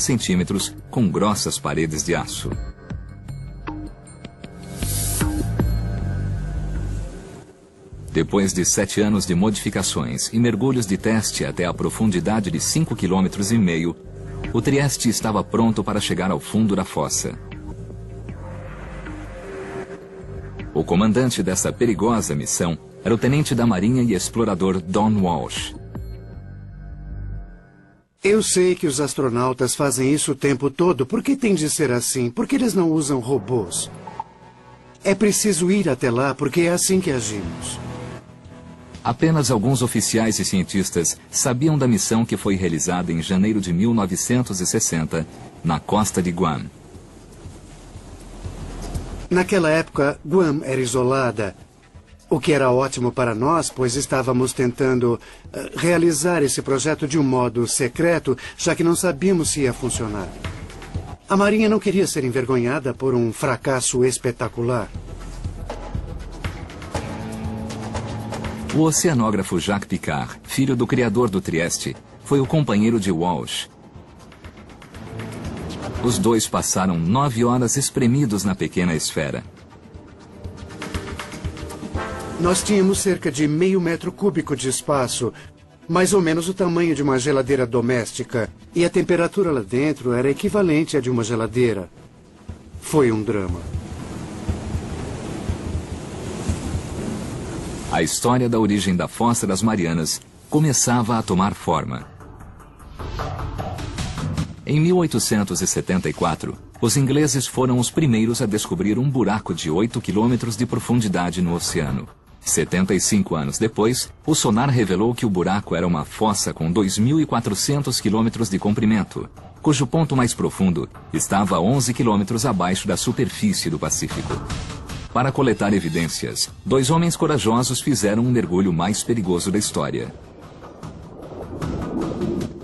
centímetros com grossas paredes de aço. Depois de 7 anos de modificações e mergulhos de teste até a profundidade de 5,5 km, o Trieste estava pronto para chegar ao fundo da fossa. O comandante dessa perigosa missão era o tenente da Marinha e explorador Don Walsh. Eu sei que os astronautas fazem isso o tempo todo. Por que tem de ser assim? Por que eles não usam robôs? É preciso ir até lá porque é assim que agimos. Apenas alguns oficiais e cientistas sabiam da missão que foi realizada em janeiro de 1960, na costa de Guam. Naquela época, Guam era isolada, o que era ótimo para nós, pois estávamos tentando realizar esse projeto de um modo secreto, já que não sabíamos se ia funcionar. A Marinha não queria ser envergonhada por um fracasso espetacular. O oceanógrafo Jacques Piccard, filho do criador do Trieste, foi o companheiro de Walsh. Os dois passaram 9 horas espremidos na pequena esfera. Nós tínhamos cerca de meio metro cúbico de espaço, mais ou menos o tamanho de uma geladeira doméstica, e a temperatura lá dentro era equivalente à de uma geladeira. Foi um drama. A história da origem da Fossa das Marianas começava a tomar forma. Em 1874, os ingleses foram os primeiros a descobrir um buraco de 8 quilômetros de profundidade no oceano. 75 anos depois, o sonar revelou que o buraco era uma fossa com 2.400 quilômetros de comprimento, cujo ponto mais profundo estava a 11 quilômetros abaixo da superfície do Pacífico. Para coletar evidências, 2 homens corajosos fizeram um mergulho mais perigoso da história.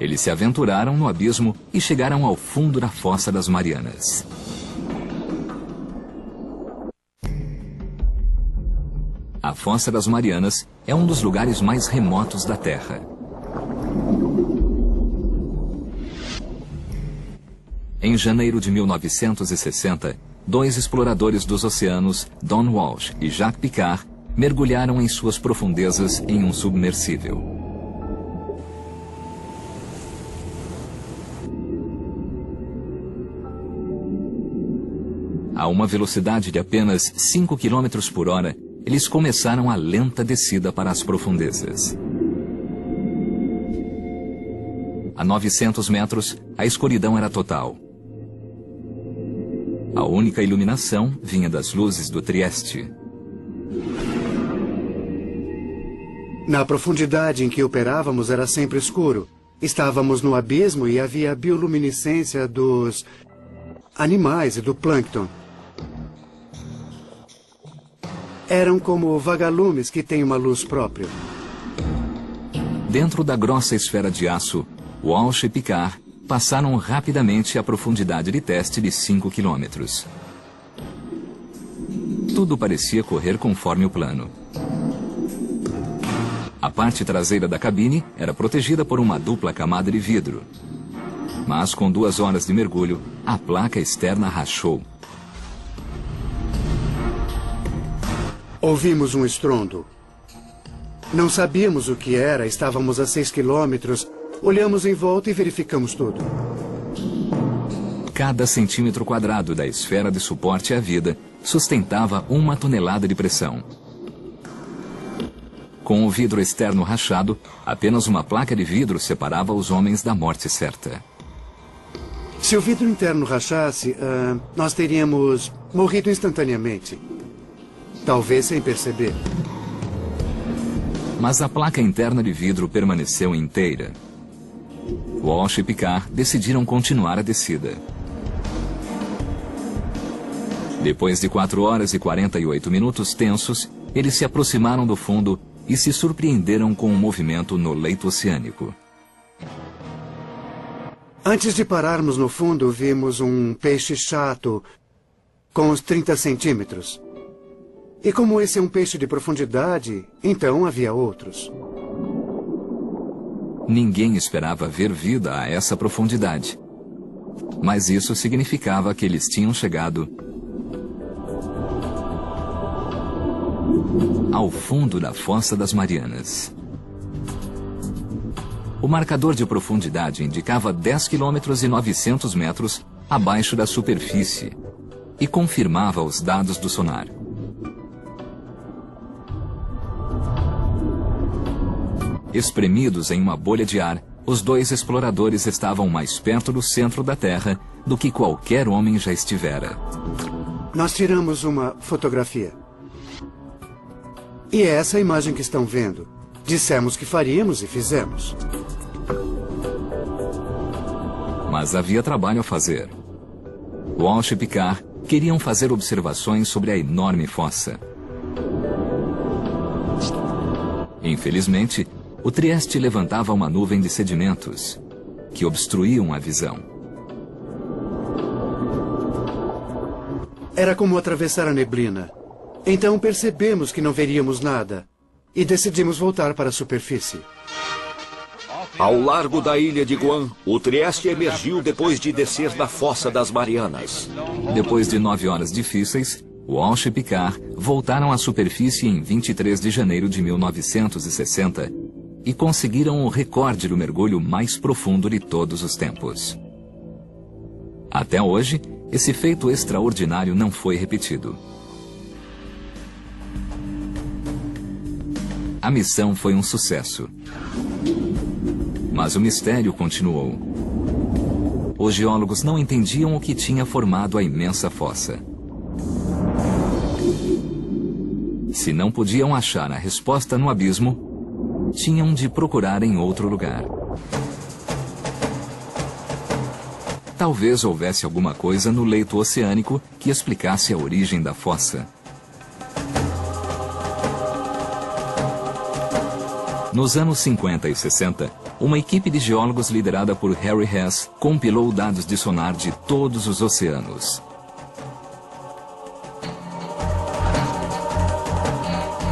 Eles se aventuraram no abismo e chegaram ao fundo da Fossa das Marianas. A Fossa das Marianas é um dos lugares mais remotos da Terra. Em janeiro de 1960, 2 exploradores dos oceanos, Don Walsh e Jacques Piccard, mergulharam em suas profundezas em um submersível. A uma velocidade de apenas 5 km por hora, eles começaram a lenta descida para as profundezas. A 900 metros, a escuridão era total. A única iluminação vinha das luzes do Trieste. Na profundidade em que operávamos era sempre escuro. Estávamos no abismo e havia a bioluminescência dos animais e do plâncton. Eram como vagalumes que têm uma luz própria. Dentro da grossa esfera de aço, Walsh e Piccard passaram rapidamente a profundidade de teste de 5 quilômetros. Tudo parecia correr conforme o plano. A parte traseira da cabine era protegida por uma dupla camada de vidro. Mas com 2 horas de mergulho, a placa externa rachou. Ouvimos um estrondo. Não sabíamos o que era, estávamos a 6 quilômetros. Olhamos em volta e verificamos tudo. Cada centímetro quadrado da esfera de suporte à vida sustentava 1 tonelada de pressão. Com o vidro externo rachado, apenas uma placa de vidro separava os homens da morte certa. Se o vidro interno rachasse, nós teríamos morrido instantaneamente. Talvez sem perceber. Mas a placa interna de vidro permaneceu inteira. Walsh e Piccard decidiram continuar a descida. Depois de 4 horas e 48 minutos tensos, eles se aproximaram do fundo e se surpreenderam com um movimento no leito oceânico. Antes de pararmos no fundo, vimos um peixe chato com uns 30 centímetros. E como esse é um peixe de profundidade, então havia outros. Ninguém esperava ver vida a essa profundidade. mas isso significava que eles tinham chegado ao fundo da Fossa das Marianas. O marcador de profundidade indicava 10 km e 900 metros abaixo da superfície e confirmava os dados do sonar. Espremidos em uma bolha de ar, os dois exploradores estavam mais perto do centro da Terra do que qualquer homem já estivera. Nós tiramos uma fotografia. E é essa a imagem que estão vendo. Dissemos que faríamos e fizemos. Mas havia trabalho a fazer. Walsh e Picard queriam fazer observações sobre a enorme fossa. Infelizmente, o Trieste levantava uma nuvem de sedimentos que obstruíam a visão. Era como atravessar a neblina. Então percebemos que não veríamos nada e decidimos voltar para a superfície. Ao largo da ilha de Guam, o Trieste emergiu depois de descer da Fossa das Marianas. Depois de 9 horas difíceis, Walsh e Picard voltaram à superfície em 23 de janeiro de 1960 e conseguiram o recorde do mergulho mais profundo de todos os tempos. Até hoje, esse feito extraordinário não foi repetido. A missão foi um sucesso. Mas o mistério continuou. Os geólogos não entendiam o que tinha formado a imensa fossa. Se não podiam achar a resposta no abismo, tinham de procurar em outro lugar. Talvez houvesse alguma coisa no leito oceânico que explicasse a origem da fossa. Nos anos 50 e 60, uma equipe de geólogos liderada por Harry Hess compilou dados de sonar de todos os oceanos.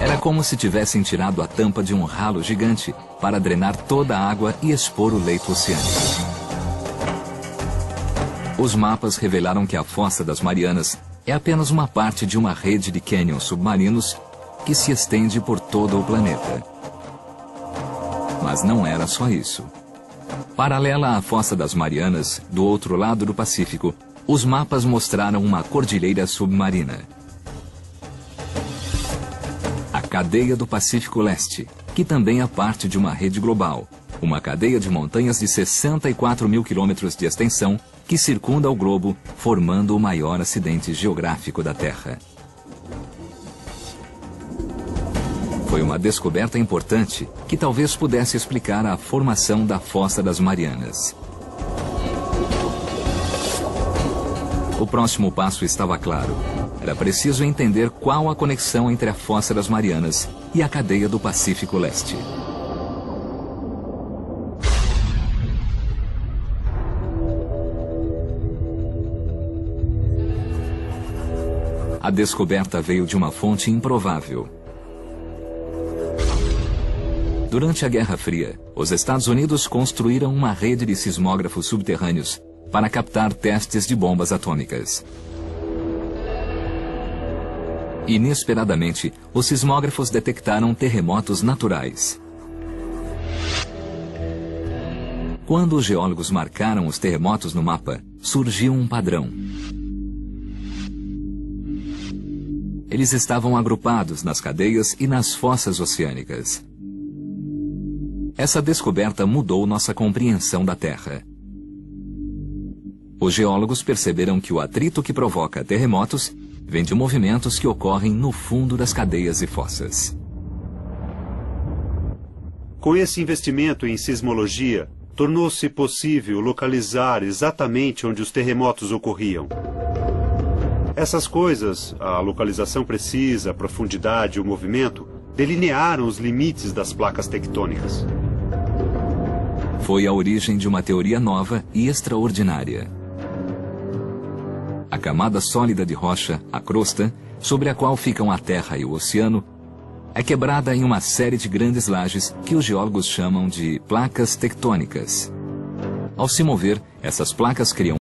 Era como se tivessem tirado a tampa de um ralo gigante para drenar toda a água e expor o leito oceânico. Os mapas revelaram que a Fossa das Marianas é apenas uma parte de uma rede de cânions submarinos que se estende por todo o planeta. Mas não era só isso. Paralela à Fossa das Marianas, do outro lado do Pacífico, os mapas mostraram uma cordilheira submarina. A cadeia do Pacífico Leste, que também é parte de uma rede global, uma cadeia de montanhas de 64 mil quilômetros de extensão que circunda o globo, formando o maior acidente geográfico da Terra. Foi uma descoberta importante que talvez pudesse explicar a formação da Fossa das Marianas. O próximo passo estava claro. Era preciso entender qual a conexão entre a Fossa das Marianas e a cadeia do Pacífico Leste. A descoberta veio de uma fonte improvável. Durante a Guerra Fria, os Estados Unidos construíram uma rede de sismógrafos subterrâneos para captar testes de bombas atômicas. Inesperadamente, os sismógrafos detectaram terremotos naturais. Quando os geólogos marcaram os terremotos no mapa, surgiu um padrão. Eles estavam agrupados nas cadeias e nas fossas oceânicas. Essa descoberta mudou nossa compreensão da Terra. Os geólogos perceberam que o atrito que provoca terremotos vem de movimentos que ocorrem no fundo das cadeias e fossas. Com esse investimento em sismologia, tornou-se possível localizar exatamente onde os terremotos ocorriam. Essas coisas, a localização precisa, a profundidade e o movimento, delinearam os limites das placas tectônicas. Foi a origem de uma teoria nova e extraordinária. A camada sólida de rocha, a crosta, sobre a qual ficam a terra e o oceano, é quebrada em uma série de grandes lajes que os geólogos chamam de placas tectônicas. Ao se mover, essas placas criam